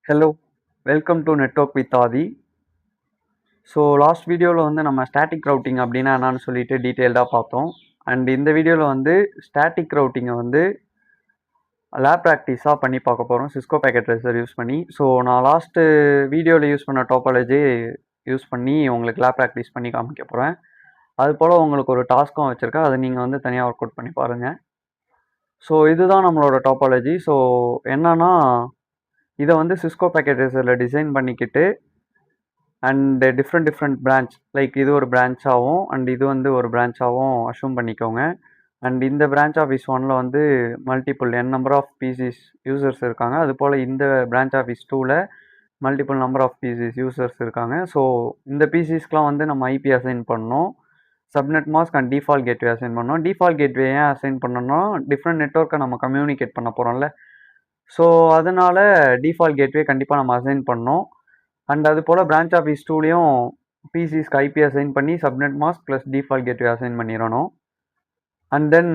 Hello, welcome to network with Aadhi. So last வீடியோவில் வந்து நம்ம ஸ்டாட்டிக் ரவுட்டிங் அப்படின்னா என்னன்னு சொல்லிட்டு டீட்டெயில்டாக பார்த்தோம். அண்ட் இந்த வீடியோவில் வந்து ஸ்டாட்டிக் ரவுட்டிங்கை வந்து லேப் ப்ராக்டிஸாக பண்ணி பார்க்க போகிறோம் சிஸ்கோ பேக்கெட் ட்ரேசர் யூஸ் பண்ணி. ஸோ நான் லாஸ்ட்டு வீடியோவில் யூஸ் பண்ண டோபாலஜி யூஸ் பண்ணி உங்களுக்கு லேப் ப்ராக்டிஸ் பண்ணி காமிக்க போகிறேன். அது போல் உங்களுக்கு ஒரு டாஸ்க்கும் வச்சுருக்கேன், அதை நீங்கள் வந்து தனியாக ஒர்க் அவுட் பண்ணி பாருங்கள். ஸோ இதுதான் நம்மளோட டோபாலஜி. ஸோ என்னன்னா, இதை வந்து சிஸ்கோ பேக்கெட் ட்ரேசரில் டிசைன் பண்ணிக்கிட்டு அண்ட் டிஃப்ரெண்ட் பிரான்ச் லைக் இது ஒரு பிரான்ச்சாகவும் அண்ட் இது வந்து ஒரு பிரான்ச்சாகவும் அஷ்யூம் பண்ணிக்கோங்க. அண்ட் இந்த பிரான்ச் ஆஃபீஸ் ஒன்னில் வந்து multiple number of PCs users இருக்காங்க. அதுபோல் இந்த பிரான்ச் ஆஃபீஸ் டூவில் multiple number of PCs users இருக்காங்க. ஸோ இந்த பிசிஸ்க்கெலாம் வந்து நம்ம ஐபி அசைன் பண்ணோம், subnet mask and default gateway assign பண்ணோம். டிஃபால்ட் கேட்வே ஏன் அசைன் பண்ணோம்னா டிஃப்ரெண்ட் நெட்வொர்க்கை நம்ம கம்யூனிகேட் பண்ண போகிறோம்ல. ஸோ அதனால் டிஃபால்ட் கேட்வே கண்டிப்பாக நம்ம அசைன் பண்ணோம். அண்ட் அது போல் பிரான்ச் ஆஃபீஸ் டூலையும் பிசிஸ்க்கு ஐபி அசைன் பண்ணி subnet mask plus default gateway assign பண்ணிடணும். அண்ட் தென்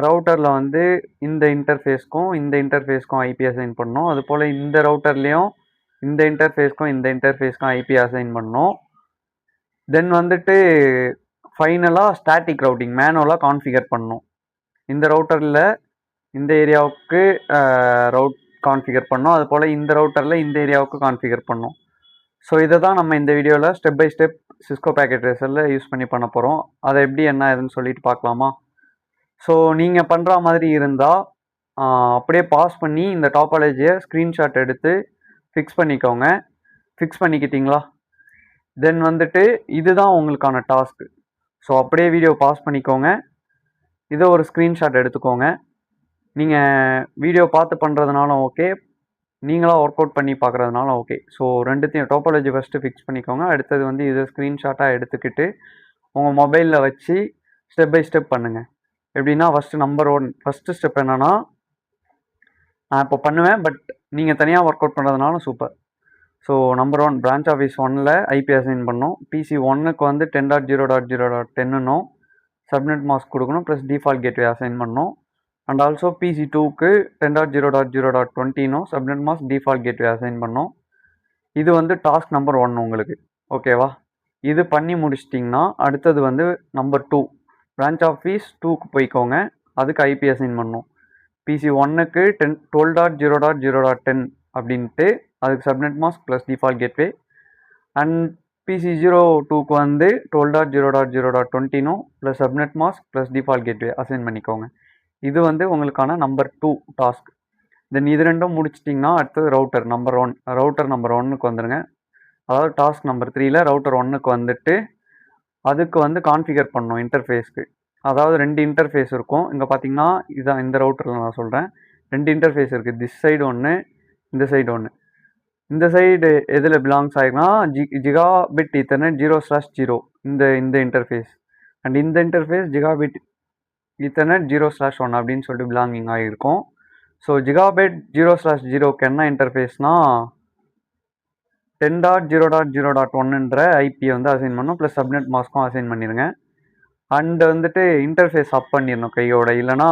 ரவுட்டரில் வந்து இந்த இன்டர்ஃபேஸ்க்கும் ஐபி அசைன் பண்ணோம். அது போல் இந்த ரவுட்டர்லேயும் இந்த இன்டர்ஃபேஸ்க்கும் ஐபி அசைன் பண்ணோம். தென் வந்துட்டு ஃபைனலாக ஸ்டாட்டிக் ரவுட்டிங் மேனுவலாக கான்ஃபிகர் பண்ணோம். இந்த ரவுட்டரில் இந்த ஏரியாவுக்கு ரவுட் கான்ஃபிகர் பண்ணோம், அது போல் இந்த ரவுட்டரில் இந்த ஏரியாவுக்கு கான்ஃபிகர் பண்ணோம். ஸோ இதை தான் நம்ம இந்த வீடியோவில் step by step Cisco packet ட்ரேசரில் யூஸ் பண்ணி பண்ண போகிறோம். அதை எப்படி என்ன ஏதுன்னு சொல்லிட்டு பார்க்கலாமா? ஸோ நீங்கள் பண்ணுற மாதிரி இருந்தால் அப்படியே பாஸ் பண்ணி இந்த டாபாலஜியை ஸ்க்ரீன்ஷாட் எடுத்து ஃபிக்ஸ் பண்ணிக்கோங்க. ஃபிக்ஸ் பண்ணிக்கிட்டிங்களா? தென் வந்துட்டு இதுதான் உங்களுக்கான டாஸ்க்கு. ஸோ அப்படியே வீடியோ பாஸ் பண்ணிக்கோங்க, இதை ஒரு ஸ்க்ரீன்ஷாட் எடுத்துக்கோங்க. நீங்கள் வீடியோ பார்த்து பண்ணுறதுனாலும் ஓகே, நீங்களாக ஒர்க் அவுட் பண்ணி பார்க்குறதுனால ஓகே. ஸோ ரெண்டுத்தையும் டோபாலஜி ஃபஸ்ட்டு ஃபிக்ஸ் பண்ணிக்கோங்க. அடுத்தது வந்து இதை ஸ்க்ரீன்ஷாட்டாக எடுத்துக்கிட்டு உங்கள் மொபைலில் வச்சு ஸ்டெப் பை ஸ்டெப் பண்ணுங்கள். எப்படின்னா ஃபஸ்ட்டு ஸ்டெப் என்னென்னா, நான் இப்போ பண்ணுவேன், பட் நீங்கள் தனியாக ஒர்க் அவுட் பண்ணுறதுனால super. So number 1 branch office 1ல் ஐபி அசைன் பண்ணோம். பிசி 1க்கு வந்து 10.0.0.10னும் சப்நெட் மாஸ்க் கொடுக்கணும் ப்ளஸ் டிஃபால்ட் கேட்வே அசைன் பண்ணோம். அண்ட் ஆல்சோ பிசி 2க்கு 10.0.0.20னும் subnet mask default gateway assign பண்ணோம். இது வந்து டாஸ்க் நம்பர் 1 உங்களுக்கு, ஓகேவா? இது பண்ணி முடிச்சிட்டிங்கன்னா அடுத்தது வந்து நம்பர் 2 பிரான்ச் ஆஃபீஸ் 2க்கு போய்க்கோங்க. அதுக்கு ஐபி அசைன் பண்ணோம். பிசி 1க்கு 12.0.0.10 அப்படின்ட்டு அதுக்கு subnet mask plus default gateway. And PC 02க்கு வந்து 12.0.0.20னும் plus subnet mask plus default gateway assign பண்ணிக்கோங்க. இது வந்து உங்களுக்கான நம்பர் 2 டாஸ்க். தென் இது ரெண்டும் முடிச்சிட்டிங்கன்னா அடுத்தது ரவுட்டர் நம்பர் 1க்கு வந்துடுங்க. அதாவது டாஸ்க் நம்பர் 3ல் ரவுட்டர் 1க்கு வந்துட்டு அதுக்கு வந்து கான்ஃபிகர் பண்ணணும் இன்டர்ஃபேஸ்க்கு. அதாவது 2 இன்டர்ஃபேஸ் இருக்கும். இங்கே பார்த்தீங்கன்னா இதுதான் இந்த ரவுட்டரில் நான் சொல்கிறேன். 2 இன்டர்ஃபேஸ் இருக்குது. திஸ் சைடு ஒன்று, இந்த சைடு ஒன்று. இந்த சைடு எதில் பிலாங்ஸ் ஆகிருக்குன்னா ஜிகாபிட் ஈத்தர்நெட் 0/0 இந்த இன்டர்ஃபேஸ். அண்ட் இந்த இன்டர்ஃபேஸ் ஜிகாபிட் ஈத்தர்நெட் 0/1 அப்படின்னு சொல்லிட்டு பிலாங்கிங் ஆகிருக்கும். ஸோ ஜிகாபிட் 0/0க்கு என்ன இன்டர்ஃபேஸ்னால் 10.0.0.1ன்ற ஐபியை வந்து அசைன் பண்ணணும் ப்ளஸ் சப்நெட் மாஸ்க்கும் அசைன் பண்ணிடுங்க. அண்ட் வந்துட்டு இன்டர்ஃபேஸ் அப் பண்ணிடணும் கையோட, இல்லைனா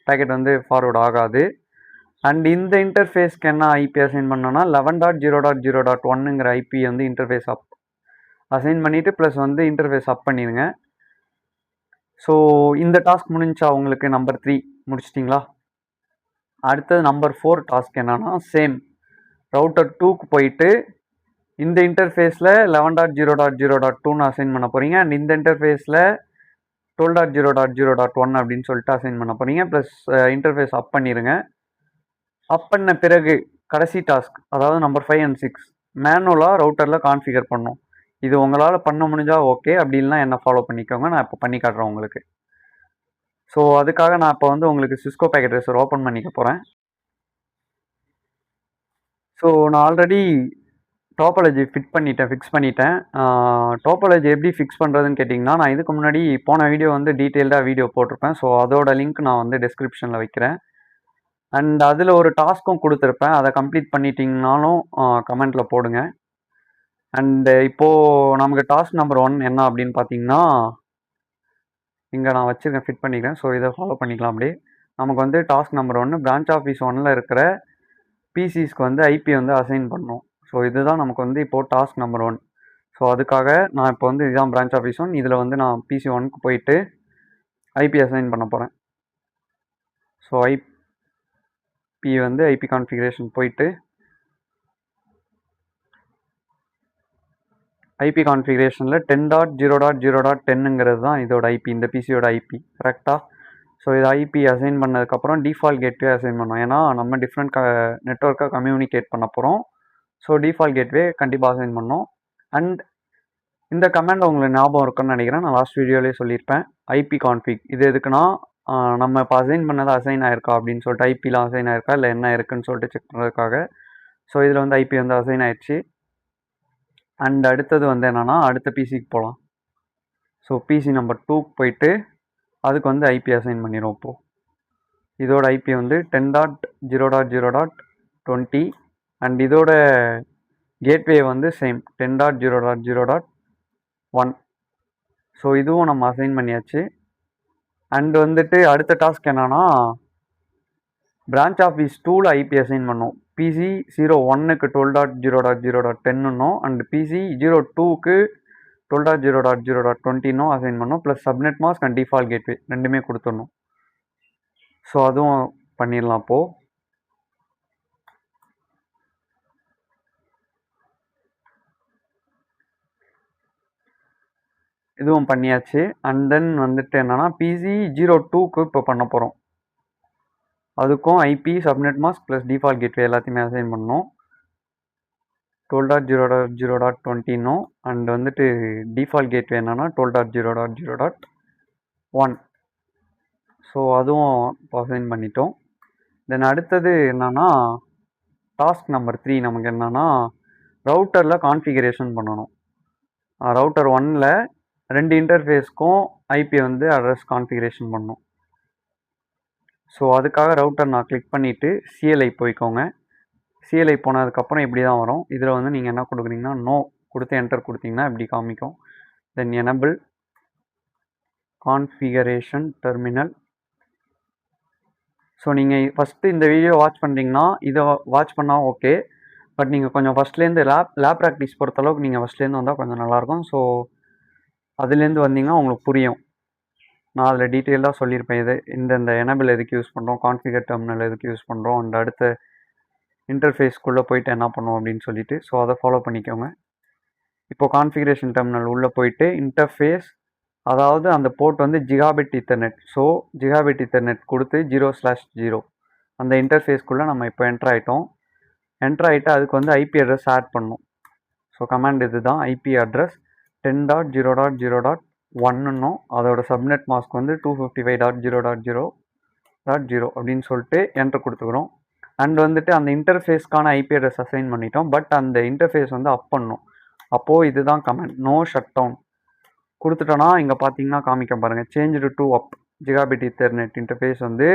பேக்கெட் வந்து ஃபார்வர்ட் ஆகாது. அண்ட் இந்த இன்டர்ஃபேஸ்க்கு என்ன ஐபி அசைன் பண்ணோன்னா 11.0.0.1ங்கிற ஐபி வந்து இன்டர்ஃபேஸ் அப் அசைன் பண்ணிவிட்டு ப்ளஸ் வந்து இன்டர்ஃபேஸ் அப் பண்ணிடுங்க. ஸோ இந்த டாஸ்க் முடிஞ்சா உங்களுக்கு நம்பர் 3 முடிச்சிட்டிங்களா? அடுத்தது நம்பர் 4 டாஸ்க் என்னன்னா, சேம் ரவுட்டர் 2க்கு போயிட்டு இந்த இன்டர்ஃபேஸில் 11.0.0.2ன்னு அசைன் பண்ண போகிறீங்க. அண்ட் இந்த இன்டர்ஃபேஸில் 12.0.0.1 அப்படின்னு சொல்லிட்டு அசைன் பண்ண போகிறீங்க. ப்ளஸ் இன்டர்ஃபேஸ் அப் பண்ணிடுங்க. அப் பண்ண பிறகு கடைசி டாஸ்க், அதாவது நம்பர் 5 அண்ட் 6 மேனுவலாக ரவுட்டரில் கான்ஃபிகர் பண்ணணும். இது உங்களால் பண்ண முடிஞ்சால் ஓகே, அப்படி இல்லைனா என்ன ஃபாலோ பண்ணிக்கோங்க. நான் இப்போ பண்ணி காட்டுறேன் உங்களுக்கு. ஸோ அதுக்காக நான் இப்போ வந்து உங்களுக்கு சிஸ்கோ பேக்கெட் ட்ரேசர் ஓப்பன் பண்ணிக்க போகிறேன். ஸோ நான் ஆல்ரெடி டோபாலஜி ஃபிக்ஸ் பண்ணிட்டேன். டோபாலஜி எப்படி ஃபிக்ஸ் பண்ணுறதுன்னு கேட்டிங்கன்னா, நான் இதுக்கு முன்னாடி போன வீடியோ வந்து டீட்டெயில்டாக வீடியோ போட்டிருப்பேன். ஸோ அதோட லிங்க் நான் வந்து டிஸ்கிரிப்ஷனில் வைக்கிறேன். அண்ட் அதில் ஒரு டாஸ்க்கும் கொடுத்துருப்பேன். அதை கம்ப்ளீட் பண்ணிட்டீங்கனாலும் கமெண்ட்டில் போடுங்க. அண்டு இப்போது நமக்கு டாஸ்க் நம்பர் 1 என்ன அப்படின்னு பார்த்தீங்கன்னா, இங்கே நான் வச்சுருக்கேன், ஃபிட் பண்ணிக்கிறேன். ஸோ இதை ஃபாலோ பண்ணிக்கலாம். அப்படியே நமக்கு வந்து டாஸ்க் நம்பர் 1 பிரான்ச் ஆஃபீஸ் 1ல் இருக்கிற பிசிஸ்க்கு வந்து ஐபி வந்து அசைன் பண்ணணும். ஸோ இதுதான் நமக்கு வந்து இப்போது டாஸ்க் நம்பர் 1. ஸோ அதுக்காக நான் இப்போ வந்து இதுதான் பிரான்ச் ஆஃபீஸ் 1. இதில் வந்து நான் பிசி 1க்கு போயிட்டு ஐபி அசைன் பண்ண போகிறேன். ஸோ ஐபி வந்து ஐபி கான்ஃபிகரேஷன் போயிட்டு ஐபி கான்ஃபிகரேஷனில் 10.0.0.10ங்கிறது தான் இதோட ஐபி, இந்த பிசியோட ஐபி கரெக்டாக. ஸோ இது ஐபி அசைன் பண்ணதுக்கப்புறம் டிஃபால்ட் கேட்வே அசைன் பண்ணோம். ஏன்னா நம்ம டிஃப்ரெண்ட் நெட்ஒர்க்காக கம்யூனிகேட் பண்ண போகிறோம். ஸோ டிஃபால்ட் கேட்வே கண்டிப்பாக அசைன் பண்ணோம். அண்ட் இந்த கமெண்ட் உங்களுக்கு ஞாபகம் இருக்குன்னு நினைக்கிறேன், நான் லாஸ்ட் வீடியோலேயே சொல்லியிருப்பேன். ஐபி கான்ஃபிக் இது எதுக்குன்னா நம்ம இப்போ அசைன் பண்ணது அசைன் ஆயிருக்கா அப்படின்னு சொல்லிட்டு, ஐபிலாம் அசைன் ஆயிருக்கா இல்லை என்ன இருக்குன்னு சொல்லிட்டு செக் பண்ணுறதுக்காக. ஸோ இதில் வந்து ஐபி வந்து அசைன் ஆயிடுச்சு. அண்ட் அடுத்தது வந்து என்னென்னா அடுத்த பிசிக்கு போகலாம். ஸோ பிசி நம்பர் 2க்கு போயிட்டு அதுக்கு வந்து ஐபி அசைன் பண்ணிடும். இப்போது இதோட ஐபி வந்து 10.0.0.20 அண்ட் இதோட கேட்வே வந்து சேம் 10.0.0.1. ஸோ இதுவும் நம்ம அசைன் பண்ணியாச்சு. அண்ட் வந்துட்டு அடுத்த டாஸ்க் என்னன்னா பிரான்ச் ஆஃபீஸ் 2ல் ஐபி அசைன் பண்ணோம். பிசி 01க்கு 12.0.0.10ன்னும் அண்ட் பிசி 02க்கு 12.0.0.20ன்னும் அசைன் பண்ணோம். Plus subnet mask and default gateway ரெண்டுமே கொடுத்துடணும். ஸோ அதுவும் பண்ணிடலாம். அப்போது இதுவும் பண்ணியாச்சு. அண்ட் தென் வந்துட்டு என்னென்னா பிசி 02க்கு இப்போ பண்ண போகிறோம். அதுக்கும் IP subnet mask plus default gateway எல்லாத்தையுமே அசைன் பண்ணோம். 12.0.0.20ன்னும் அண்ட் வந்துட்டு டிஃபால்ட் கேட்வே என்னென்னா 12.0.0.1. ஸோ அதுவும் இப்போ அசைன் பண்ணிட்டோம். தென் அடுத்தது என்னென்னா டாஸ்க் நம்பர் 3 நமக்கு என்னென்னா ரவுட்டரில் கான்ஃபிகரேஷன் பண்ணணும். ரவுட்டர் 1ல் 2 இன்டர்ஃபேஸ்க்கும் ஐபி வந்து அட்ரஸ் கான்ஃபிகரேஷன் பண்ணணும். ஸோ அதுக்காக ரவுட்டர் நான் கிளிக் பண்ணிவிட்டு சிஎல்ஐ போய்க்கோங்க. சிஎல்ஐ போனதுக்கப்புறம் இப்படி தான் வரும். இதில் வந்து நீங்கள் என்ன கொடுக்குறீங்கன்னா நோ கொடுத்து என்டர் கொடுத்தீங்கன்னா இப்படி காமிக்கும். தென் எனபிள் கான்ஃபிகரேஷன் டெர்மினல். ஸோ நீங்கள் ஃபஸ்ட்டு இந்த வீடியோ வாட்ச் பண்ணுறீங்கன்னா இதை வாட்ச் பண்ணால் ஓகே. பட் நீங்கள் கொஞ்சம் ஃபஸ்ட்லேருந்து லேப் ப்ராக்டிஸ் பொறுத்தளவுக்கு நீங்கள் ஃபஸ்ட்லேருந்து வந்தால் கொஞ்சம் நல்லாயிருக்கும். ஸோ அதுலேருந்து வந்தீங்கன்னா உங்களுக்கு புரியும். நான் அதில் டீட்டெயிலாக சொல்லியிருப்பேன். இது இந்த எனபிள் எதுக்கு யூஸ் பண்ணுறோம், கான்ஃபிகர் டெர்மினல் எதுக்கு யூஸ் பண்ணுறோம், அண்ட் அடுத்த இன்டர்ஃபேஸ்க்குள்ளே போயிட்டு என்ன பண்ணுவோம் அப்படின்னு சொல்லிட்டு. ஸோ அதை ஃபாலோ பண்ணிக்கோங்க. இப்போது கான்ஃபிகரேஷன் டெர்மினல் உள்ளே போயிட்டு இன்டர்ஃபேஸ், அதாவது அந்த போர்ட் வந்து gigabit ethernet. So gigabit ethernet கொடுத்து 0/0 அந்த இன்டர்ஃபேஸ்க்குள்ளே நம்ம இப்போ என்ட்ரு ஆகிட்டோம். என்ட்ரு ஆகிட்டு அதுக்கு வந்து ஐபி அட்ரஸ் ஆட் பண்ணணும். ஸோ கமாண்ட் இது தான் ஐபி அட்ரஸ் 10.0.0.1ன்னும் அதோட சப்நெட் மாஸ்க் வந்து 255.0.0.0 அப்படின்னு சொல்லிட்டு என்ட்ரு கொடுத்துக்கிறோம். அண்ட் வந்துட்டு அந்த இன்டர்ஃபேஸ்க்கான ஐபி அட்ரஸ் அசைன் பண்ணிட்டோம். பட் அந்த இன்டர்ஃபேஸ் வந்து அப் பண்ணணும். அப்போது இதுதான் கமெண்ட் நோ ஷட் டவுன் கொடுத்துட்டோன்னா இங்கே பார்த்தீங்கன்னா காமிக்க பாருங்கள், change to up gigabit ethernet interface வந்து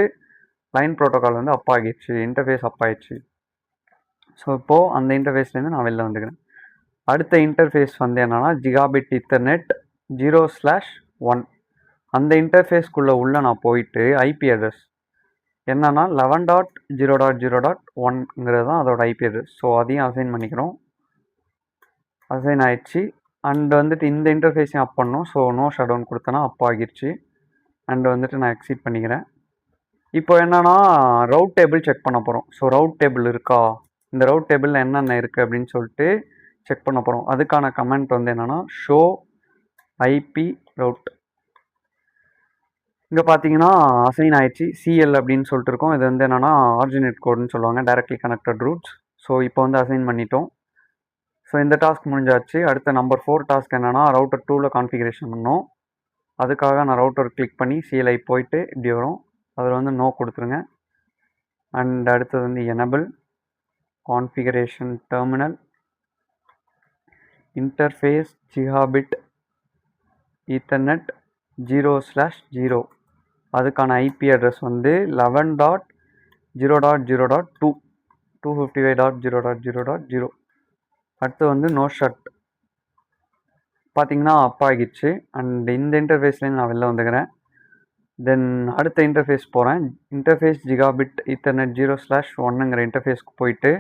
லைன் ப்ரோட்டோக்கால் வந்து அப் ஆகிடுச்சு, இன்டர்ஃபேஸ் அப் ஆகிடுச்சு. ஸோ இப்போது அந்த இன்டர்ஃபேஸ்லேருந்து நான் வெளில வந்துக்கிறேன். அடுத்த இன்டர்ஃபேஸ் வந்து என்னென்னா ஜிகாபிட் ஈத்தர்நெட் 0/1 அந்த இன்டர்ஃபேஸ்க்குள்ளே உள்ள நான் போயிட்டு ஐபி அட்ரஸ் என்னன்னா 11.0.0.1ங்கிறது தான் அதோட ஐபி அட்ரஸ். ஸோ அதையும் அசைன் பண்ணிக்கிறோம். அசைன் ஆயிடுச்சு. அண்ட் வந்துட்டு இந்த இன்டர்ஃபேஸையும் அப் பண்ணோம். ஸோ நோ ஷட் டவுன் கொடுத்தனா அப் ஆகிடுச்சு. அண்ட் வந்துட்டு நான் எக்ஸிட் பண்ணிக்கிறேன். இப்போ என்னென்னா ரவுட் டேபிள் செக் பண்ண போகிறோம். ஸோ ரவுட் டேபிள் இருக்கா, இந்த ரவுட் டேபிளில் என்னென்ன இருக்குது அப்படின்னு சொல்லிட்டு செக் பண்ண போகிறோம். அதுக்கான கமெண்ட் வந்து என்னென்னா ஷோ ஐபி ரவுட். இங்கே பார்த்தீங்கன்னா அசைன் ஆயிடுச்சு. சிஎல் அப்படின்னு சொல்லிட்டு இருக்கோம். இது வந்து என்னென்னா ஆர்ஜினேட் கோடுன்னு சொல்லுவாங்க, டைரக்ட்லி கனெக்டட் ரூட்ஸ். ஸோ இப்போ வந்து அசைன் பண்ணிட்டோம். ஸோ இந்த டாஸ்க் முடிஞ்சாச்சு. அடுத்த நம்பர் 4 டாஸ்க் என்னென்னா ரவுட்டர் 2வில் கான்ஃபிகரேஷன் பண்ணோம். அதுக்காக நான் ரவுட்டர் கிளிக் பண்ணி சிஎல்ஐ போயிட்டு இப்படி வரும். அதில் வந்து நோ கொடுத்துருங்க. அண்ட் அடுத்தது வந்து enable configuration terminal interface gigabit ethernet 0/0 அதுக்கான ஐபி அட்ரஸ் வந்து 11.0.0.2 255.0.0.0. அடுத்து வந்து நோ ஷட் பார்த்தீங்கன்னா அப் ஆகிடுச்சு. அண்ட் இந்த இன்டர்ஃபேஸ்லேருந்து நான் வெளில வந்துக்கிறேன். தென் அடுத்த இன்டர்ஃபேஸ் போகிறேன். இன்டர்ஃபேஸ் ஜிகாபிட் ஈத்தர்நெட் 0/1ங்கிற இன்டர்ஃபேஸ்க்கு போயிட்டு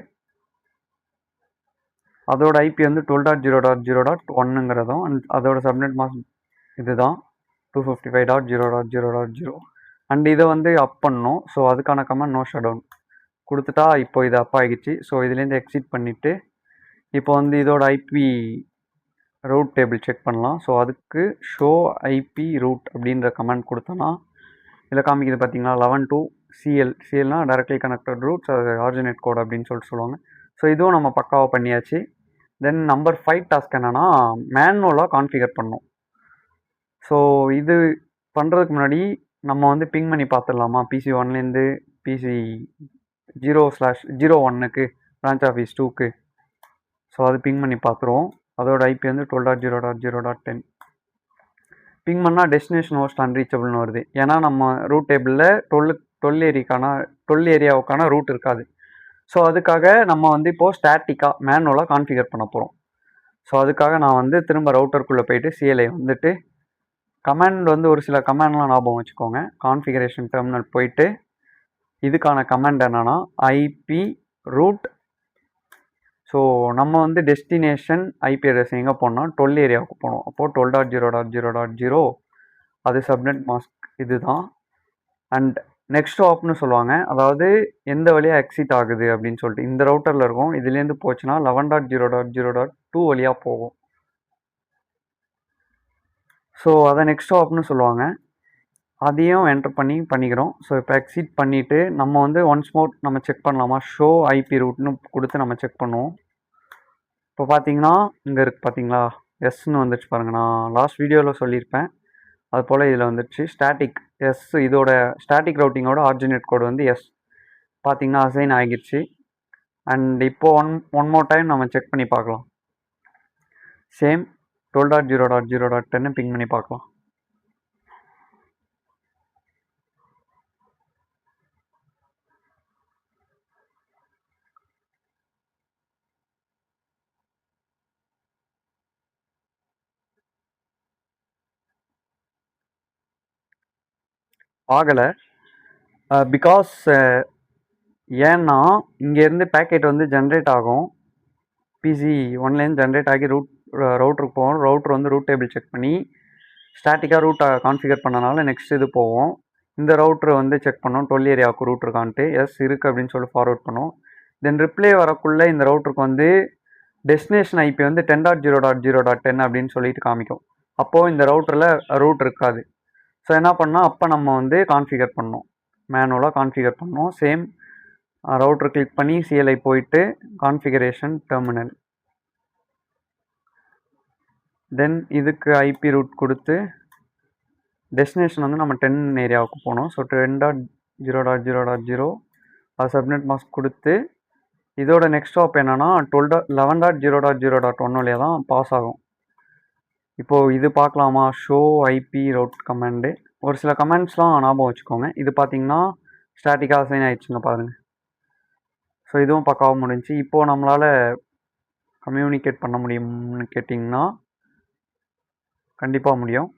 அதோட ஐபி வந்து 12.0.0.1ங்கிறதும் அண்ட் அதோட சப்நெட் மாஸ்க் இதுதான் 255.0.0.0 அண்ட் இதை வந்து அப் பண்ணணும். ஸோ அதுக்கான கமெண்ட் நோ ஷட் டவுன் கொடுத்துட்டா இப்போ இது அப் ஆகிடுச்சு. ஸோ இதுலேருந்து எக்ஸிட் பண்ணிவிட்டு இப்போ வந்து இதோட ஐபி ரூட் டேபிள் செக் பண்ணலாம். ஸோ அதுக்கு ஷோ ஐபி ரூட் அப்படின்ற கமெண்ட் கொடுத்தோன்னா இதில் காமிக்குது பார்த்தீங்களா 11 to சிஎல்னா டைரக்ட்லி கனெக்டட் ரூட்ஸ், அது ஆர்ஜினேட் கோட் அப்படின்னு சொல்லுவாங்க. ஸோ இதுவும் நம்ம பக்காவாக பண்ணியாச்சு. தென் நம்பர் 5 டாஸ்க் என்னென்னா மேனுவலாக கான்ஃபிகர் பண்ணணும். ஸோ இது பண்ணுறதுக்கு முன்னாடி நம்ம வந்து பிங் பண்ணி பார்த்துடலாமா பிசி 1லேருந்து பிசி 0/01க்கு பிரான்ச் ஆஃபீஸ் 2க்கு. ஸோ அது பிங் பண்ணி பார்த்துருவோம். அதோட ஐபி வந்து 12.0.0.10. பிங் பண்ணால் டெஸ்டினேஷன் ஹோஸ்ட் அன்ரீச்சபிள்னு வருது. ஏன்னா நம்ம ரூட் டேபிளில் 12 ஏரியாவுக்கான ரூட் இருக்காது. ஸோ அதுக்காக நம்ம வந்து இப்போது ஸ்டாட்டிக்காக மேனுவலாக கான்ஃபிகர் பண்ண போகிறோம். ஸோ அதுக்காக நான் வந்து திரும்ப ரவுட்டருக்குள்ளே போயிட்டு சிஎல்ஐ வந்துட்டு கமாண்ட் வந்து ஒரு சில கமாண்ட்லாம் ஞாபகம் வச்சுக்கோங்க. கான்ஃபிகரேஷன் டெர்மினல் போயிட்டு இதுக்கான கமாண்ட் என்னென்னா ஐபி ரூட். ஸோ நம்ம வந்து டெஸ்டினேஷன் ஐபி அட்ரஸ் எங்கே போனோம்னா 12 ஏரியாவுக்கு போனோம். அப்போது 12.0.0.0 அது சப்நெட் மாஸ்க் இது தான். அண்ட் நெக்ஸ்ட் ஆப்னு சொல்லுவாங்க, அதாவது எந்த வழியாக எக்ஸிட் ஆகுது அப்படின்னு சொல்லிட்டு இந்த ரவுட்டரில் இருக்கும். இதுலேருந்து போச்சுன்னா 11.0.0.2 வழியாக போகும். ஸோ அதை நெக்ஸ்ட் ஆப்னு சொல்லுவாங்க. அதையும் என்டர் பண்ணிக்கிறோம். ஸோ இப்போ எக்ஸிட் பண்ணிவிட்டு நம்ம வந்து ஒன்ஸ் மோர் நம்ம செக் பண்ணலாமா ஷோ ஐபி ரூட்னு கொடுத்து நம்ம செக் பண்ணுவோம். இப்போ பார்த்தீங்கன்னா இங்கே இருக்குது பார்த்தீங்களா எஸ்ன்னு வந்துடுச்சு பாருங்கள். நான் லாஸ்ட் வீடியோவில் சொல்லியிருப்பேன், அது போல் இதில் வந்துடுச்சு ஸ்டாட்டிக் எஸ். இதோட ஸ்டாட்டிக் ரவுட்டிங்கோட ஆர்ஜினேட் கோடு வந்து எஸ் பார்த்தீங்கன்னா அசைன் ஆகிடுச்சு. அண்ட் இப்போது ஒன் மோர் டைம் நம்ம செக் பண்ணி பார்க்கலாம். சேம் 12.0.0.10 பிங் பண்ணி பார்க்கலாம். ஆகலை. பிகாஸ் ஏன்னா இங்கேருந்து பேக்கெட் வந்து ஜென்ரேட் ஆகும். பிசி 1லேருந்து ஜென்ரேட் ஆகி ரவுட்டருக்கு போவோம். ரவுட்டர் வந்து ரூட் டேபிள் செக் பண்ணி ஸ்டாட்டிக்காக ரூட்டை கான்ஃபிகர் பண்ணனால நெக்ஸ்ட் இது போவோம். இந்த ரவுட்ரு வந்து செக் பண்ணோம் 12 ஏரியாவுக்கு ரூட் இருக்கான்ட்டு. எஸ் இருக்குது அப்படின்னு சொல்லி ஃபார்வர்ட் பண்ணோம். தென் ரிப்ளே வரக்குள்ளே இந்த ரவுட்டருக்கு வந்து டெஸ்டினேஷன் ஐபி வந்து 10.0.0.10 அப்படின்னு சொல்லிட்டு காமிக்கும். அப்போது இந்த ரவுட்டரில் ரூட் இருக்காது. ஸோ என்ன பண்ணால் அப்போ நம்ம வந்து கான்ஃபிகர் பண்ணோம், மேனுவலாக கான்ஃபிகர் பண்ணோம். சேம் ரவுட்டர் கிளிக் பண்ணி சிஎல்ஐ போயிட்டு கான்ஃபிகரேஷன் டெர்மினல், தென் இதுக்கு ஐபி ரூட் கொடுத்து டெஸ்டினேஷன் வந்து நம்ம 10 ஏரியாவுக்கு போனோம். ஸோ 10.0.0.0 அது சப்நெட் மாஸ்க் கொடுத்து இதோட நெக்ஸ்ட் ஸ்டாப் என்னென்னா 11.0.0.1 வழியாக தான் பாஸ் ஆகும். இப்போது இது பார்க்கலாமா ஷோ ஐபி ரவுட் கமாண்டு. ஒரு சில கமெண்ட்ஸ்லாம் ஞாபகம் வச்சுக்கோங்க. இது பார்த்தீங்கன்னா ஸ்டாட்டிக்காக அசைன் ஆகிடுச்சுங்க பாருங்கள். ஸோ இதுவும் பக்காவாக முடிஞ்சு. இப்போது நம்மளால் கம்யூனிகேட் பண்ண முடியும்னு கேட்டிங்கன்னா கண்டிப்பாக முடியும்.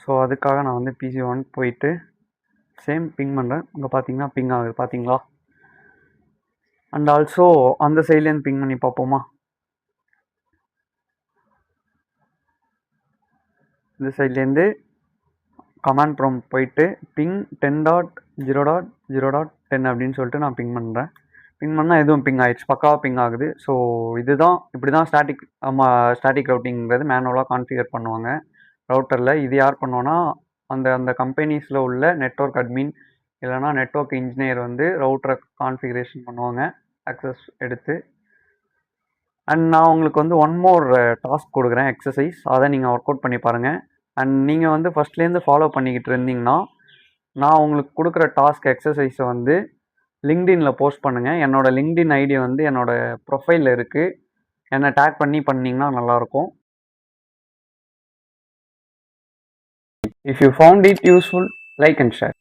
ஸோ அதுக்காக நான் வந்து பிசி 1 போயிட்டு சேம் பிங் பண்ணுறேன். இங்கே பார்த்தீங்கன்னா பிங் ஆகுது பார்த்தீங்களா. அண்ட் ஆல்சோ அந்த சைட்லேருந்து பிங் பண்ணி பார்ப்போமா. இந்த சைட்லேருந்து கமாண்ட் ப்ராம்ப்ட் போயிட்டு பிங் 10.0.0.10 அப்படின்னு சொல்லிட்டு நான் பிங் பண்ணுறேன். பிங் பண்ணால் எதுவும் பிங் ஆகிடுச்சு, பக்காவாக பிங் ஆகுது. ஸோ இதுதான் இப்படி தான் ஸ்டாட்டிக் ரவுட்டிங்கிறது மேனுவலாக கான்ஃபிகர் பண்ணுவாங்க ரவுட்டரில். இது யார் பண்ணுவோன்னா அந்த கம்பெனிஸில் உள்ள நெட்வொர்க் அட்மின் இல்லைனா நெட்வொர்க் இன்ஜினியர் வந்து ரவுட்டரை கான்ஃபிகரேஷன் பண்ணுவாங்க அக்சஸ் எடுத்து. அண்ட் நான் உங்களுக்கு வந்து ஒன் மோர் டாஸ்க் கொடுக்குறேன் எக்ஸசைஸ், அதை நீங்கள் ஒர்க் அவுட் பண்ணி பாருங்கள். அண்ட் நீங்கள் வந்து ஃபஸ்ட்லேருந்து ஃபாலோ பண்ணிக்கிட்டு இருந்தீங்கன்னா நான் உங்களுக்கு கொடுக்குற டாஸ்க் எக்ஸசைஸை வந்து லிங்க்டினில் போஸ்ட் பண்ணுங்கள். என்னோடய லிங்க்டின் ஐடி வந்து என்னோடய ப்ரொஃபைலில் இருக்குது. என்னை டேக் பண்ணி பண்ணிங்கன்னா நல்லாயிருக்கும். If you found it useful, like and share.